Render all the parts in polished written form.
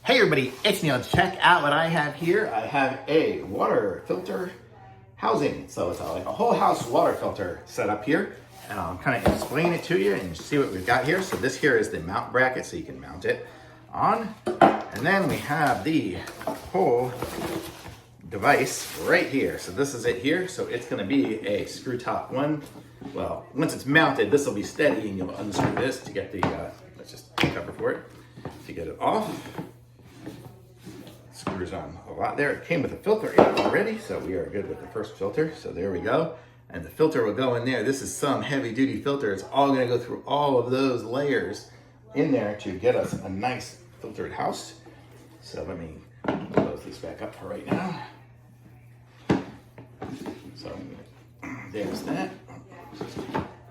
Hey everybody, it's Neil. Check out what I have here. I have a water filter housing. So it's like a whole house water filter set up here. And I'll kind of explain it to you and see what we've got here. So this here is the mount bracket, so you can mount it on. And then we have the whole device right here. So this is it here. So it's gonna be a screw top one. Well, once it's mounted, this will be steady and you'll unscrew this to get the, let's just cover for it, to get it off. Screws on a lot there. It came with a filter in it already, so we are good with the first filter. So there we go. And the filter will go in there. This is some heavy duty filter. It's all gonna go through all of those layers in there to get us a nice filtered house. So let me close this back up for right now. So there's that.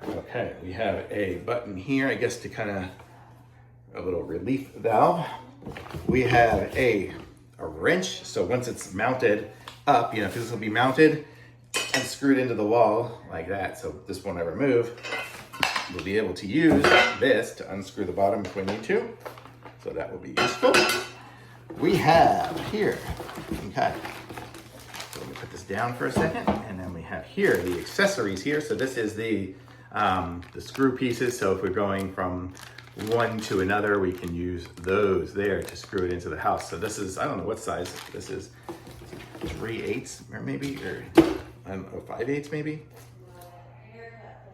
Okay, we have a button here, I guess, to kind of a little relief valve. We have a wrench, so once it's mounted up, because this will be mounted and screwed into the wall like that, so this won't ever move. We'll be able to use this to unscrew the bottom if we need to, so that will be useful. We have here, okay, so let me put this down for a second, and then we have here the accessories here. So this is the screw pieces, so if we're going from one to another, we can use those there to screw it into the house. So this is, I don't know what size this is, 3/8 or maybe, or I don't know, 5/8 maybe.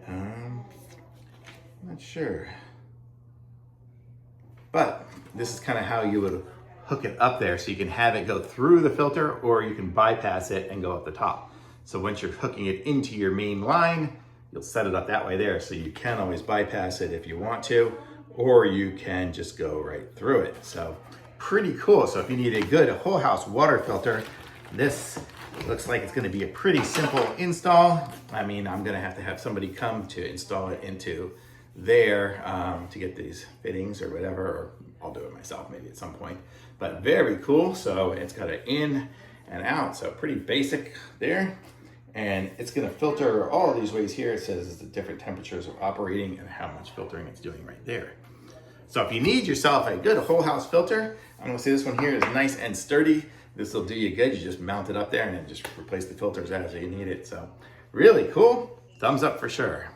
I'm not sure. But this is kind of how you would hook it up there, so you can have it go through the filter or you can bypass it and go up the top. So once you're hooking it into your main line, you'll set it up that way there, so you can always bypass it if you want to, or you can just go right through it. So pretty cool. So if you need a good whole house water filter, this looks like it's gonna be a pretty simple install. I mean, I'm gonna have to have somebody come to install it into there to get these fittings or whatever, or I'll do it myself maybe at some point. But very cool. So it's got an in and out, so pretty basic there. And it's gonna filter all of these ways here. It says the different temperatures of operating and how much filtering it's doing right there. So if you need yourself a good whole house filter, I'm gonna say this one here is nice and sturdy. This will do you good. You just mount it up there and then just replace the filters as you need it. So really cool. Thumbs up for sure.